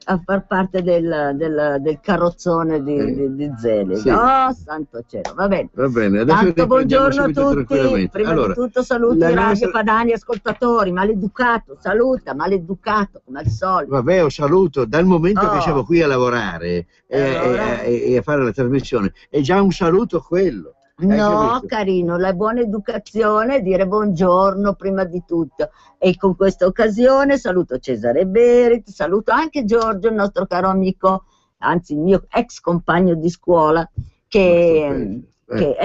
a far parte del carrozzone di Zelig. Sì. Oh, santo cielo, va bene. Va bene, adesso Tanto riprendiamo buongiorno a subito tutti. tranquillamente. Prima Allora, di tutto saluti la Radio nostra... Padani ascoltatori, maleducato, saluta, maleducato, come al solito. Vabbè, un saluto, dal momento che Oh. siamo qui a lavorare Allora? e a fare la trasmissione, è già un saluto quello. Hai No, capito? carino, la buona educazione è dire buongiorno prima di tutto. E con questa occasione saluto Cesare Berit, saluto anche Giorgio, il nostro caro amico, anzi il mio ex compagno di scuola, che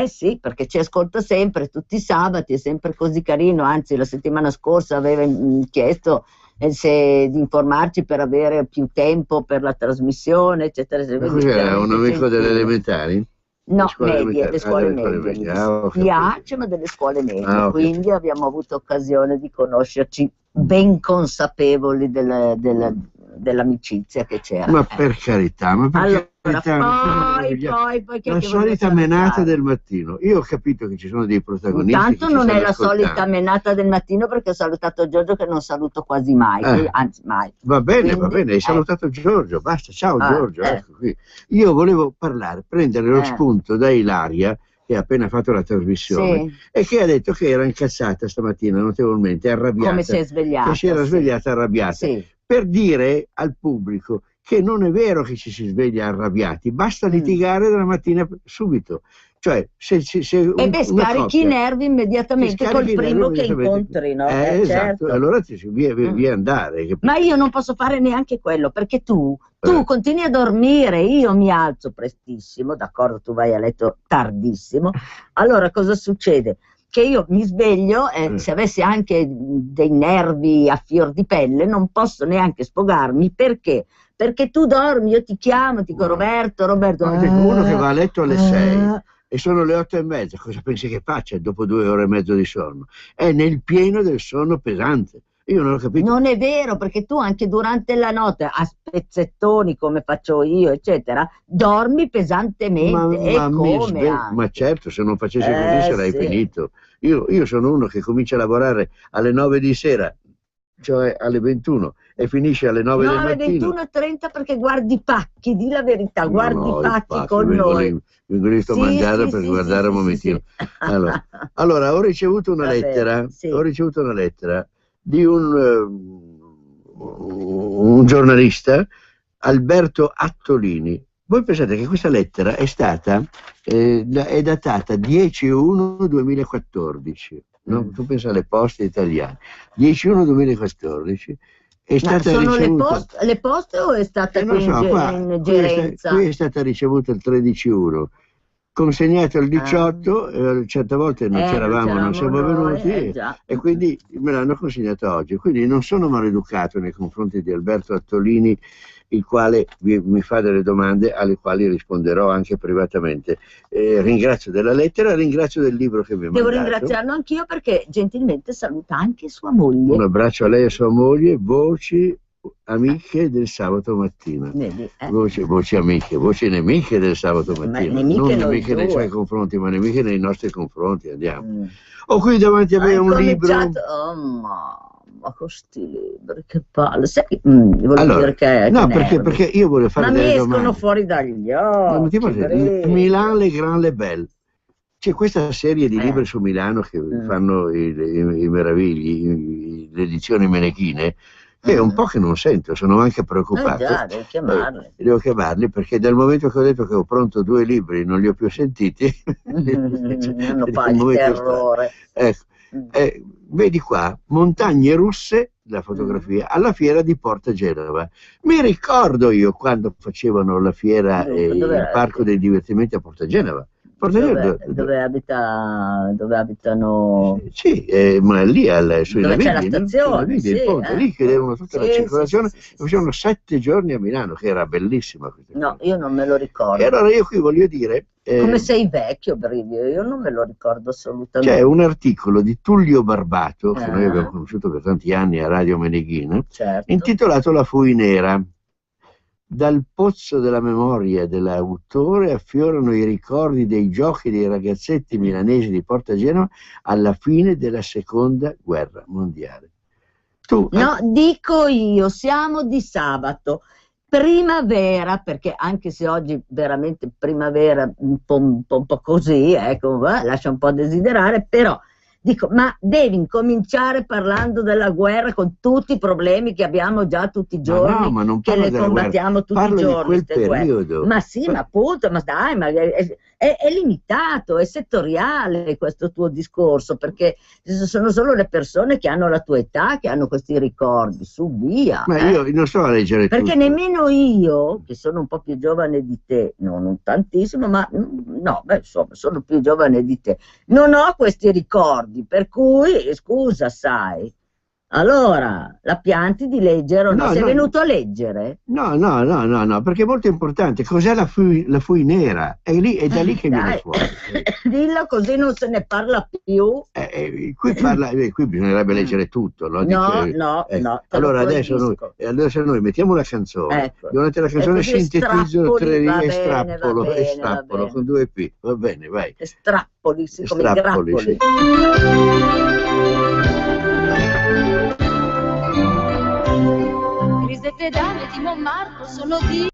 sì, perché ci ascolta sempre tutti i sabati, è sempre così carino, anzi la settimana scorsa aveva chiesto di informarci per avere più tempo per la trasmissione, eccetera. Ma cos'era, un amico delle elementari? No, Le scuole medie, mi dispiace, ma delle scuole medie, quindi abbiamo avuto occasione di conoscerci ben consapevoli dell'amicizia che c'era. Ma per carità, ma per allora, carità, poi la solita menata del mattino. Io ho capito che ci sono dei protagonisti. Intanto che non ci è la ascoltando. solita menata del mattino, perché ho salutato Giorgio che non saluto quasi mai, anzi mai. Va bene, hai salutato Giorgio, basta, ciao Giorgio, ecco qui. Io volevo prendere lo spunto da Ilaria, che ha appena fatto la trasmissione, e che ha detto che era incazzata stamattina notevolmente, arrabbiata. Come si è svegliata? Che si era svegliata arrabbiata. Per dire al pubblico che non è vero che ci si sveglia arrabbiati, basta litigare dalla mattina subito. Cioè, se scarichi i nervi immediatamente col primo che incontri, no? Esatto, certo. Allora ti via andare. Capito? Ma io non posso fare neanche quello, perché tu continui a dormire, io mi alzo prestissimo, d'accordo, tu vai a letto tardissimo, allora cosa succede? Che io mi sveglio e se avessi anche dei nervi a fior di pelle non posso neanche sfogarmi, perché? Perché tu dormi, io ti chiamo, ti dico Roberto. Uno che va a letto alle 6 e sono le 8:30, cosa pensi che faccia dopo 2 ore e mezzo di sonno? È nel pieno del sonno pesante. Io non ho capito. Non è vero, perché tu anche durante la notte, a spezzettoni come faccio io, eccetera, dormi pesantemente. Ma certo, se non facessi così sarei finito. Io sono uno che comincia a lavorare alle 9 di sera, cioè alle 21, e finisce alle 9 del mattino. No, alle 21:30 perché guardi i pacchi, di la verità, guardi i pacchi con noi. Vengo lì a mangiare per guardare un momentino. Allora, ho ricevuto una lettera, di un giornalista, Alberto Attolini. Voi pensate che questa lettera è datata 10/1/2014, no? Tu pensa alle poste italiane, 10/1/2014, è stata sono ricevuta... le poste o è stata in gerenza? Qui è stata ricevuta il 13/1, consegnato il 18, certe volte non c'eravamo, non siamo venuti, e quindi me l'hanno consegnato oggi. Quindi non sono maleducato nei confronti di Alberto Attolini, il quale mi fa delle domande alle quali risponderò anche privatamente. Ringrazio della lettera, ringrazio del libro che mi ha mandato. Devo ringraziarlo anch'io, perché gentilmente saluta anche sua moglie. Un abbraccio a lei e a sua moglie, voci amiche del sabato mattina. Voci amiche, voci nemiche del sabato mattina. Non nemiche nei suoi confronti, ma nemiche nei nostri confronti. Andiamo. Ho qui davanti a me un libro. Ma questi libri, che palle. Dire che no, perché io voglio fare delle domande. Ma mi escono fuori dagli occhi. Milan Le Grand Le Belle. C'è questa serie di libri su Milano che fanno i meravigli, le edizioni Menechine, che è un po' che non sento, sono anche preoccupato. Devo chiamarli, perché dal momento che ho detto che ho pronto 2 libri non li ho più sentiti. Non fai il terrore. Ecco. Vedi qua, montagne russe, la fotografia, alla fiera di Porta Genova. Mi ricordo io quando facevano la fiera, il parco dei divertimenti a Porta Genova. Dove abitano? Sì, ma lì sui dove Navigli, c'è la stazione, il ponte, lì chiudevano tutta la circolazione, facevano 7 giorni a Milano, che era bellissima questa cosa. Io non me lo ricordo. E allora io qui voglio dire... Come sei vecchio, Brivio, io non me lo ricordo assolutamente. C'è un articolo di Tullio Barbato, che noi abbiamo conosciuto per tanti anni a Radio Meneghina, intitolato La Fui Nera. Dal pozzo della memoria dell'autore affiorano i ricordi dei giochi dei ragazzetti milanesi di Porta Genova alla fine della Seconda Guerra Mondiale. Dico io, siamo di sabato. primavera, perché anche se oggi veramente primavera un po' così, ecco, lascia un po' a desiderare, però dico, ma devi incominciare parlando della guerra con tutti i problemi che abbiamo già tutti i Ma no, giorni, ma non che parlo le della guerra, combattiamo tutti i parlo di giorni, quel ste guerre. periodo. Ma sì, ma appunto, ma dai, ma è limitato, è settoriale questo tuo discorso, perché sono solo le persone che hanno la tua età, che hanno questi ricordi, su via, Ma io non sto a leggere perché tutto. nemmeno io, che sono un po' più giovane di te, non tantissimo, ma no, beh, insomma, sono più giovane di te, non ho questi ricordi, per cui, scusa, sai, allora, la pianti di leggere o no? No, Sei no, venuto a leggere? no, perché è molto importante. Cos'è la fui nera? È lì, è da lì che viene Dai, fuori. dillo così non se ne parla più. Qui parla, qui bisognerebbe leggere tutto, no? No, Dice, no, no, te lo allora proibisco. adesso noi mettiamo la canzone, Ecco, durante la e canzone così sintetizzo strappoli, tre righe va bene, va e bene, va strappolo bene. con due P, va bene, vai. E strappoli, sì, E come i strappoli, sì. grappoli. Grisette dame di Montmartre sono di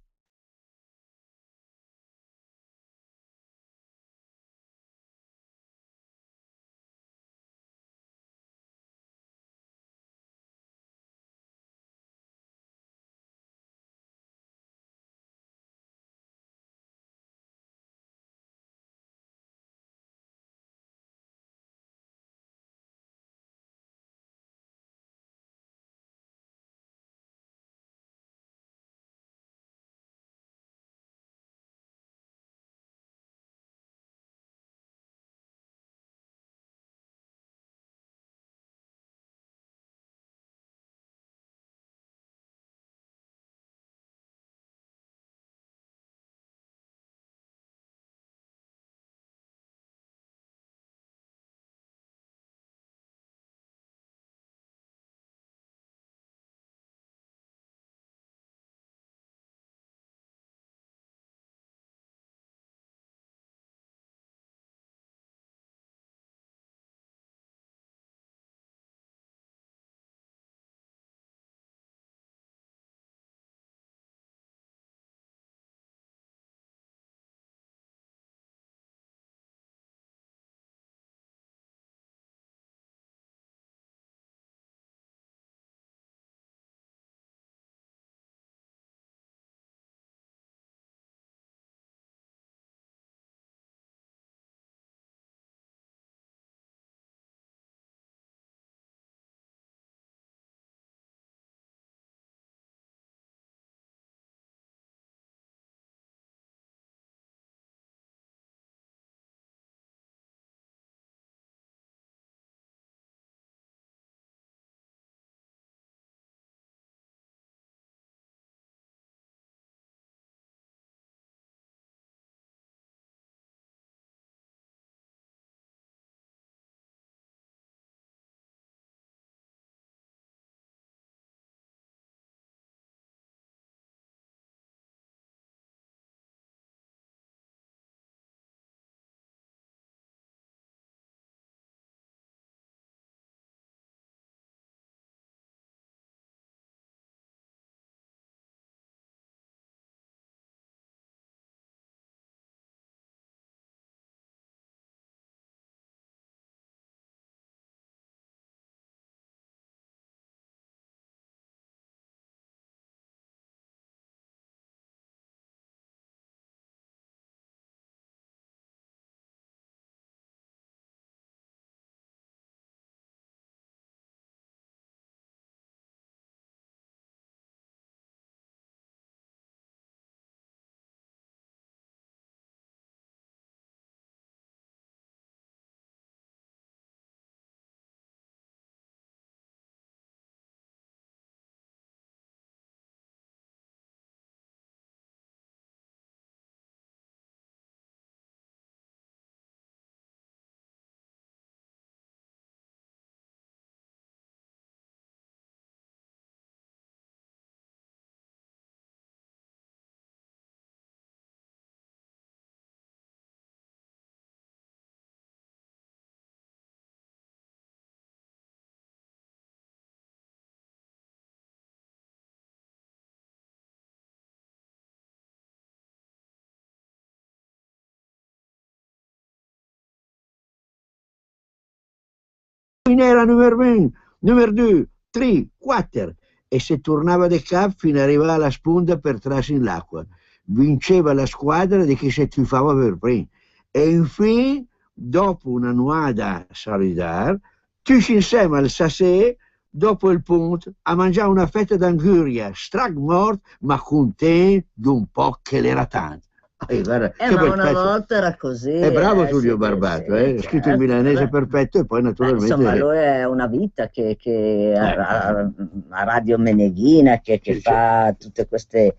fui nera numero 1, numero 2, 3, 4. E se tornava de cap fino ad arrivare alla sponda per trarsi in l'acqua. Vinceva la squadra di chi si tuffava per primo. E infine, dopo una nuada solidale, tutti insieme al sassè, dopo il punto, a mangiare una fetta d'anguria, strac mort, ma contento d'un po' che l'era tanto. Guarda, ma una volta era così. È bravo Tullio Barbato, sì, scritto in milanese perfetto e poi naturalmente... insomma, lui è una vita che a Radio Meneghina, che fa tutte queste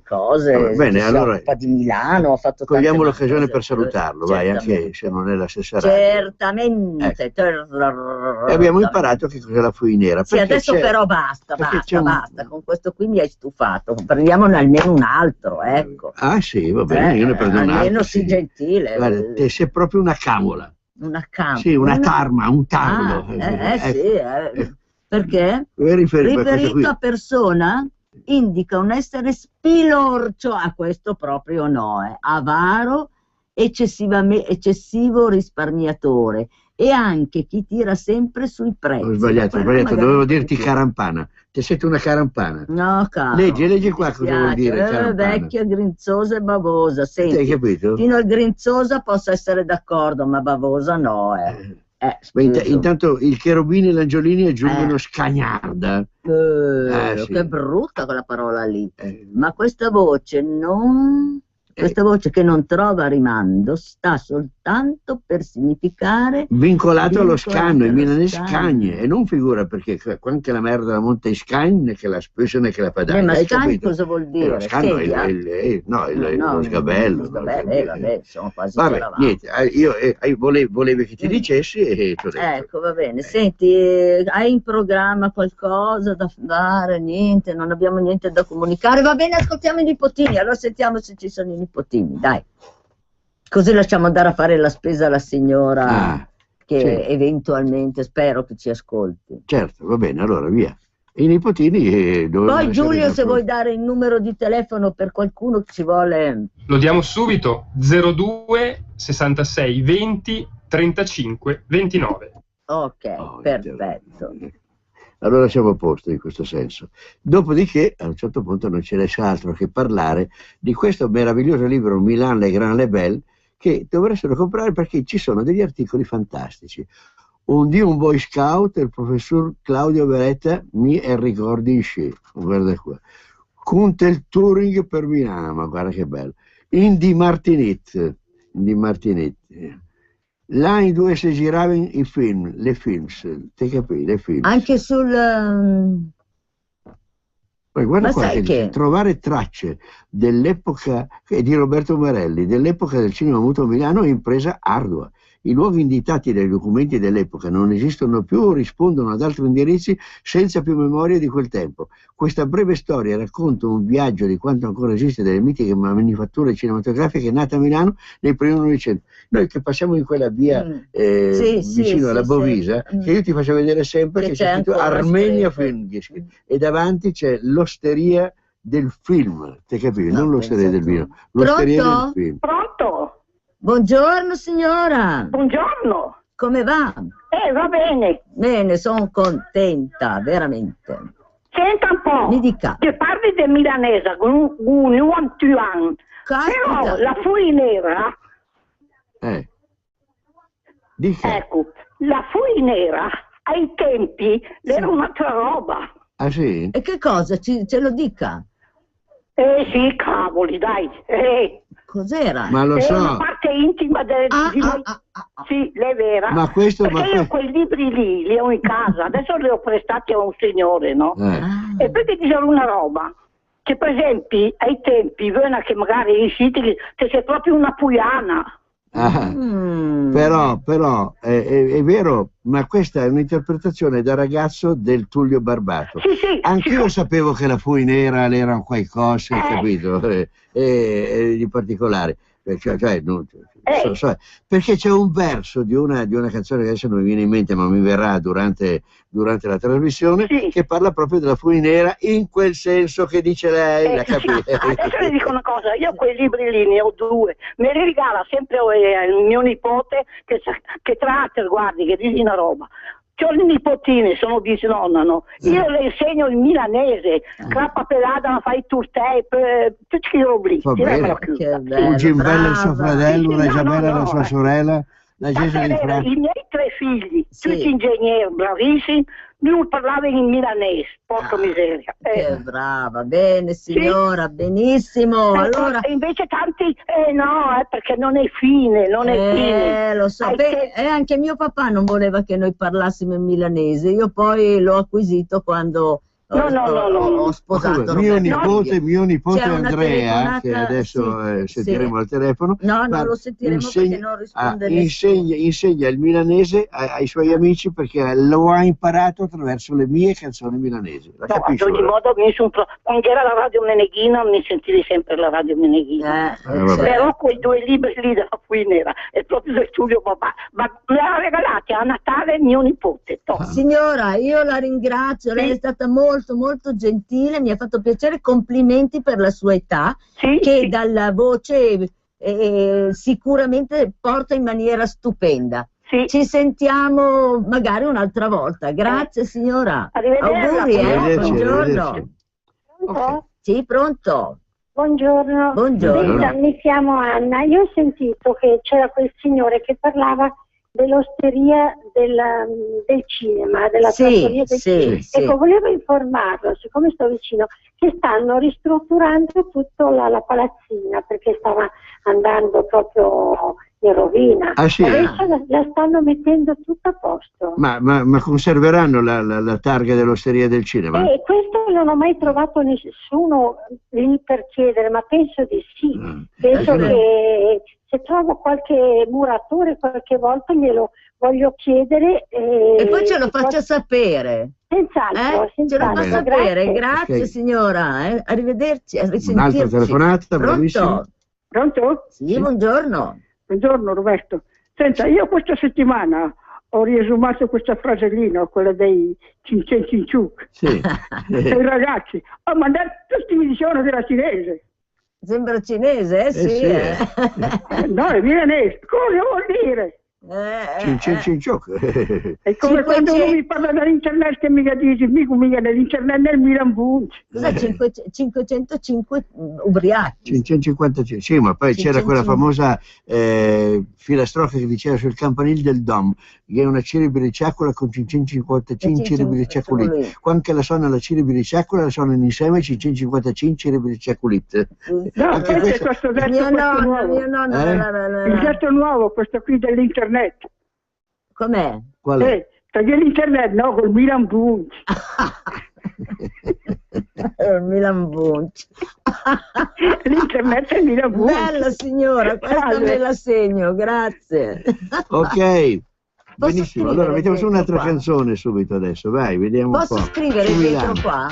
cose. Bene, allora, si occupa di Milano, ha fatto cogliamo l'occasione per salutarlo, vai, anche se non è la stessa radio. Certamente. E abbiamo imparato che cos'è la fuinera. Sì, adesso però basta, con questo qui mi hai stufato, prendiamone almeno un altro, ecco. Ah sì, va bene, io ne prendo un altro. Almeno sii gentile. Guarda, te sei proprio una camola. Una camola? Sì, una tarma, un tarlo. Perché? Riferito a persona indica un essere spilorcio, a questo proprio no, avaro, eccessivo risparmiatore, e anche chi tira sempre sui prezzi. Ho sbagliato, dovevo dirti carampana. Te siete una carampana. No, caro. Leggi qua cosa vuol dire carampana. Vecchia, grinzosa e bavosa. Senti, hai capito? Fino al grinzosa posso essere d'accordo, ma bavosa no, intanto il Cherubini e l'Angiolini aggiungono scagnarda. Sì. Che brutta quella parola lì. Ma questa voce non... Questa voce che non trova rimando sta soltanto per significare vincolato allo scanno, il milanese scagne, e non figura, perché anche la merda la monta in scagne, che la spesa né che la padaglia. Ma scagne cosa vuol dire? Lo scanno è lo sgabello. Vabbè, sono quasi niente, io volevo che ti dicessi e ti ho detto. Ecco, va bene. Senti, hai in programma qualcosa da fare? Niente, non abbiamo niente da comunicare. Va bene, ascoltiamo i nipotini, allora sentiamo se ci sono i nipotini, dai. Così lasciamo andare a fare la spesa alla signora che eventualmente spero che ci ascolti. Certo, va bene, allora via. I nipotini poi Giulio, se vuoi dare il numero di telefono per qualcuno che ci vuole... Lo diamo subito: 02 66 20 35 29. Ok, perfetto. Allora siamo a posto in questo senso. Dopodiché, a un certo punto non ce n'è altro che parlare di questo meraviglioso libro Milan Le Grand Le Belle, che dovressero comprare perché ci sono degli articoli fantastici. Un boy scout, il professor Claudio Beretta, mi ricordi in sci, guarda qua. Conte il Turing per Milano, ma guarda che bello. Indy Martinet. Là in dove si giravano i film, le films, ti capisci, le films. Anche sul... Guarda qua, trovare tracce dell'epoca di Roberto Marelli, dell'epoca del cinema muto a Milano, è impresa ardua. I luoghi indicati dai documenti dell'epoca non esistono più o rispondono ad altri indirizzi senza più memoria di quel tempo. Questa breve storia racconta un viaggio di quanto ancora esiste delle mitiche manifatture cinematografiche nate a Milano nei primi Novecento. Noi che passiamo in quella via vicino alla Bovisa, che io ti faccio vedere sempre che c'è scritto Armenia Film, e davanti c'è l'osteria del film, ti capisci? Non l'osteria del vino, l'osteria del film. Pronto? Buongiorno signora. Buongiorno. Come va? Va bene. Bene, sono contenta, veramente. Senta un po'. Mi dica. Che parli del milanese con un Yuan. Però la fuinera. Dica. Ecco, la fuinera ai tempi era un'altra roba. Ah sì? E che cosa? Ce lo dica. Sì, cavoli, dai. Cos'era? Ma lo so. È una parte intima sì, è vera. Ma questo... Perché io quei libri lì li ho in casa, adesso li ho prestati a un signore, no? E perché dicevano una roba, che per esempio ai tempi, che magari in siti, che sei proprio una puiana. Però è vero, ma questa è un'interpretazione da ragazzo del Tullio Barbato. Sì, anch'io sapevo che la fuinera era un qualcosa, capito? Di particolare. Perché c'è un verso di una canzone che adesso non mi viene in mente, ma mi verrà durante la trasmissione, che parla proprio della fuinera in quel senso che dice lei, la capite? Adesso le dico una cosa, io quei libri lì ne ho 2, me li regala sempre il mio nipote che tra l'altro, guardi, che dici una roba, c'ho le nipotine, sono bisnonna, io le insegno il milanese, crappa pelata, ma fai tour tape, tutti i roblitti. Un Gimbella il suo fratello, una Isabella la sua sorella, la Gesa di Fra. I miei 3 figli, tutti ingegneri, bravissimi, lui parlava in milanese, porca miseria. Che brava, bene signora, benissimo. Allora... E invece tanti, perché non è fine, non è fine. Lo so, anche mio papà non voleva che noi parlassimo in milanese, io poi l'ho acquisito quando... ho sposato mio nipote Andrea, che adesso sentiremo al telefono, non lo sentiremo perché non risponde insegna il milanese ai suoi amici, perché lo ha imparato attraverso le mie canzoni milanesi. Ad ogni modo, quando era la radio Meneghina mi sentivi sempre la radio Meneghina, però quei 2 libri lì della Fuinera è proprio del studio papà, ma me l'ha regalati a Natale mio nipote. Signora, io la ringrazio, lei è stata molto gentile, mi ha fatto piacere, complimenti per la sua età, che dalla voce sicuramente porta in maniera stupenda. Ci sentiamo magari un'altra volta. Grazie signora. Auguri, buongiorno. Sì, pronto? Buongiorno. Senta, mi chiamo Anna. Io ho sentito che c'era quel signore che parlava dell'osteria del cinema, della trattoria del cinema. Ecco, volevo informarlo, siccome sto vicino, che stanno ristrutturando tutta la palazzina, perché stava andando proprio in rovina. Adesso la stanno mettendo tutta a posto. Ma conserveranno la targa dell'osteria del cinema? Questo non ho mai trovato nessuno lì per chiedere, ma penso di sì. Penso che se trovo qualche muratore qualche volta glielo voglio chiedere. E poi ce lo faccia sapere. Senz'altro. Ce lo fa sapere. Grazie signora. Arrivederci. Un'altra telefonata, bravissimo. Pronto? Sì, buongiorno. Buongiorno Roberto. Senta, io questa settimana ho riesumato questa frasellina, quella dei Cincen Cinciuc, dei ragazzi. Ma tutti mi dicevano che era cinese. Sembra cinese, no, è milanese. Cosa vuol dire? È come quando uno mi parla dell'internet che mica dice, mica nell'internet nel Milan Bunch. Cos'è 505 ubriachi? 555, sì, ma poi c'era quella famosa filastrocca che diceva sul campanile del Dom, che è una ciribiriciacola con 555 ciribiriciacoliti. Quando la suona la ciribiriciacola, la suonano insieme 555 ciribiriciacoliti. No, questo detto nuovo. Il detto nuovo, questo qui dell'internet. Com'è? Qual è? Togli l'internet, no, col Milan Bunch. Il Milan Bunch. L'internet è il Milan Bunch. Bella signora, questa me la segno, grazie. Ok, benissimo. Allora mettiamo su un'altra canzone subito adesso, vai, vediamo un po'. Posso scrivere dentro qua?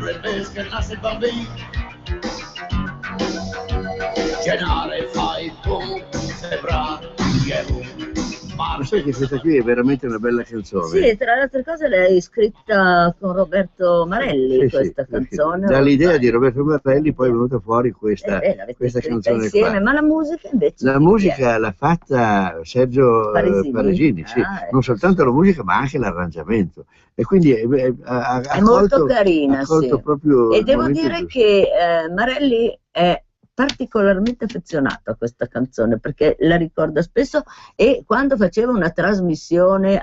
el mes che nasce il bambino, genare fai tu, sembra ma sai che questa qui è veramente una bella canzone? Sì, tra le altre cose l'hai scritta con Roberto Marelli, questa canzone. Dall'idea di Roberto Marelli poi è venuta fuori questa canzone insieme, qua. ma la musica invece? La musica l'ha fatta Sergio Paresini, sì. Non soltanto la musica ma anche l'arrangiamento. E quindi è molto carina, sì. Proprio e devo dire che Marelli è particolarmente affezionato a questa canzone perché la ricorda spesso, e quando faceva una trasmissione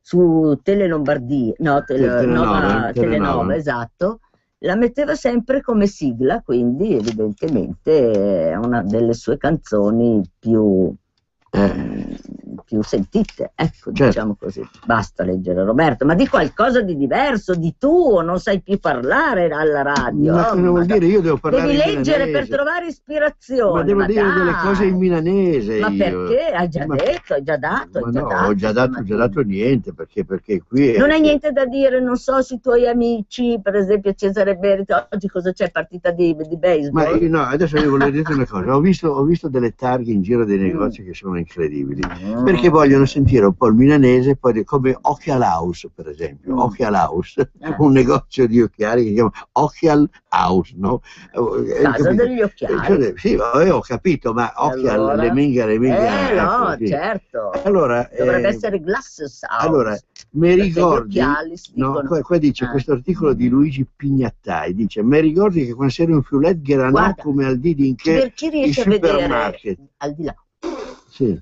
su Tele Lombardia, Telenova, esatto, la metteva sempre come sigla, quindi evidentemente è una delle sue canzoni più sentite, ecco, certo. Diciamo così. Basta leggere, Roberto, ma di qualcosa di diverso, di tuo, non sai più parlare alla radio. Ma cosa vuol dire? Io devo parlare devi in leggere milanese. Per trovare ispirazione. Ma devo dire delle cose in milanese. Ma perché? Hai già detto, hai già dato. Ho già dato niente, perché qui non hai niente da dire, non so, sui tuoi amici, per esempio Cesare Berti, oggi cosa c'è, partita di baseball? Ma no, adesso io volevo dire una cosa, ho visto delle targhe in giro dei negozi che sono incredibili, perché vogliono sentire un po' il milanese, poi come Occhial House, per esempio. Occhial House, un negozio di occhiali che si chiama Occhial House, no? Casa degli occhiali. Sì, ho capito, ma Occhial, allora, le minga. No, sì. Certo. Allora, dovrebbe essere Glasses House. Allora, mi ricordi, no, qua dice questo articolo di Luigi Pignattai, dice: mi ricordi che quando c'era un fiulet granò come al di Dinché, per chi riesce i supermarket, al di là. Sì.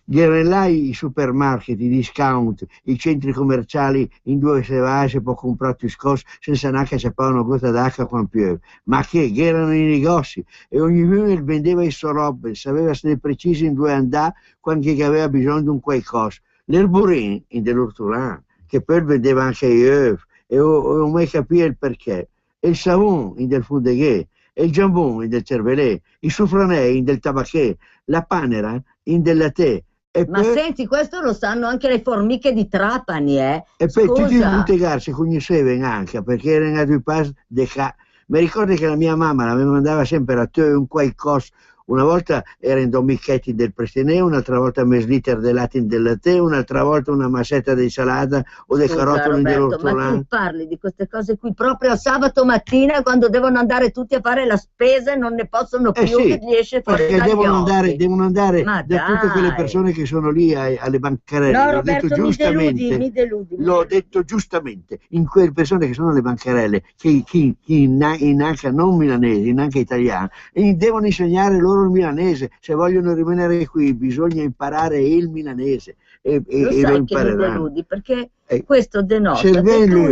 Gherenlai i supermarket, i discount, i centri commerciali in due se vai se può comprare più scorso senza neanche acciappare una gota d'acqua quando piove, ma che erano i negozi e ognuno vendeva il suo roba, sapeva essere preciso in due andà quando aveva bisogno di un qualcosa. L'Herburin in dell'Ortolan, che poi vendeva anche gli œufs e non mai capire il perché, e il savon in del Fondeghe, e il jambon in del Cervelé, i soufranè in del Tabacché, la panera in della tè. Ma senti, questo lo sanno anche le formiche di Trapani, E poi tutti i buttegari si conoscevano anche, perché erano due pas de ca. Mi ricordo che la mia mamma mi mandava sempre a te un qualcosa. Una volta era in domicchetti del Prestenè, un'altra volta mesliter del latin del tè, un'altra volta una massetta di salata o dei carottoli dell'ortolano. Ma tu parli di queste cose qui proprio a sabato mattina, quando devono andare tutti a fare la spesa e non ne possono più, sì, che gli esce fuori perché devono andare da tutte quelle dai. persone che sono lì alle bancarelle. No, l'ho Roberto, detto giustamente, mi deludi. L'ho detto giustamente, in quelle persone che sono alle bancarelle, chi neanche non milanesi, neanche italiani, devono insegnare loro il milanese. Se vogliono rimanere qui bisogna imparare il milanese e lo impareranno. Mi deludi, perché questo denota che tu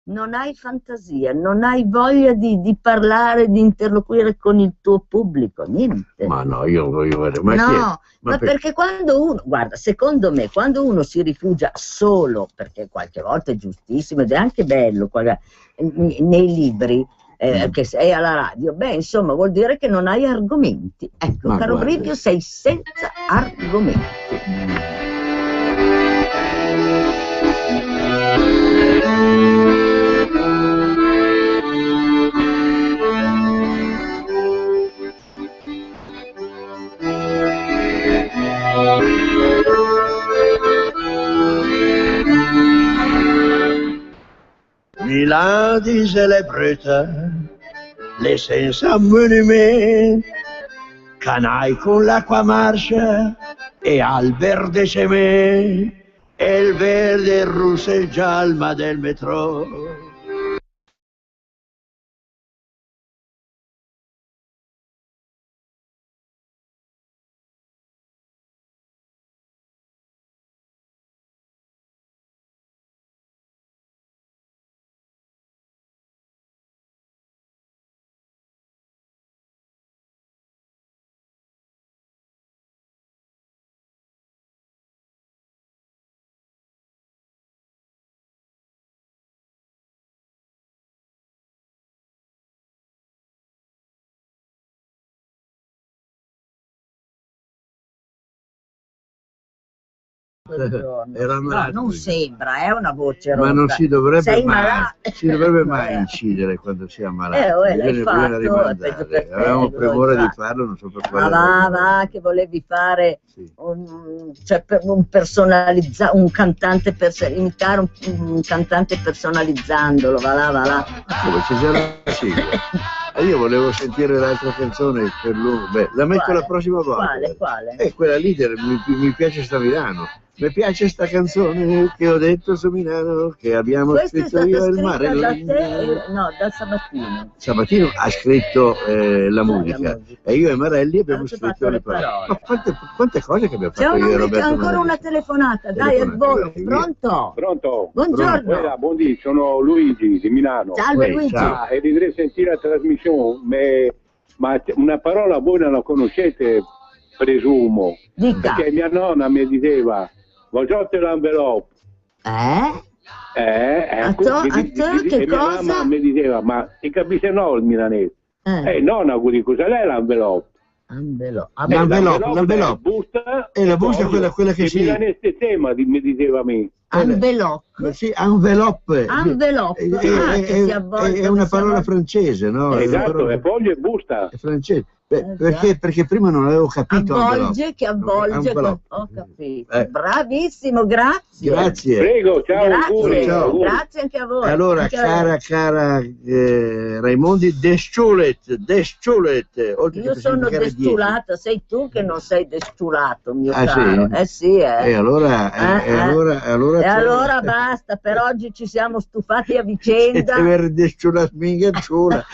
non hai fantasia, non hai voglia di parlare, di interloquire con il tuo pubblico, niente. Ma no, io voglio ma perché quando uno, guarda, secondo me, quando uno si rifugia solo, perché qualche volta è giustissimo ed è anche bello nei libri, che sei alla radio, insomma vuol dire che non hai argomenti. Ecco, ma caro Brivio, sei senza argomenti. Milan disait les Bretons, les senza monument, canaille con l'acqua marcia e Albert de Chemin, e il verde russo e il giallo del metro. quel giorno. Era malato, no, non sembra, è una voce rotta. Ma non si dovrebbe mai, mai incidere quando si è ammalato. L'hai fatto, avevamo premore di farlo, non so per quale va, che volevi fare un cantante imitare un cantante personalizzandolo, va là. Come c'è già la sigla. Io volevo sentire l'altra canzone per lui. La metto la prossima volta. Quale? Quella lì mi piace sta Milano. Mi piace sta canzone che ho detto su Milano, che abbiamo scritto io e il mare. Da Sabatino. Sabatino ha scritto la musica e io e Marelli abbiamo scritto le parole. Ma quante cose che abbiamo fatto io e Roberto. C'è ancora una telefonata, dai, al volo. Pronto? Buongiorno. Buondì, sono Luigi di Milano. Salve Luigi. E dovrei sentire la trasmissione, ma una parola voi non la conoscete, presumo. Dica. Perché mia nonna mi diceva, vogliote l'envelope. Che cosa? Mia mamma mi diceva, ma ti capisce no il milanese? Nonna, cosa è l'envelope? L'envelope. E la busta è quella che si... Il milanese tema, mi diceva a me. Envelope. Sì, envelope. È una parola francese, no? Esatto, è foglio e busta. È francese. Perché prima non avevo capito. Avvolge. Ho capito. Bravissimo, grazie. Prego, ciao. Grazie anche a voi. Allora, cara Raimondi, desciulet. Io sono desciulata, sei tu che non sei desciulato, mio caro. Sì? E allora basta, per oggi ci siamo stufati a vicenda. Per desciulat mingazzula.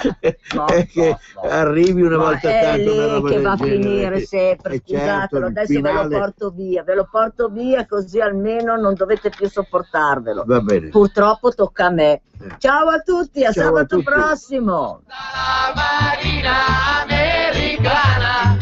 Che arrivi una volta è lì che va a finire sempre, scusatelo, adesso ve lo porto via così almeno non dovete più sopportarvelo. Va bene. Purtroppo tocca a me. Ciao a tutti, a sabato prossimo. La marina americana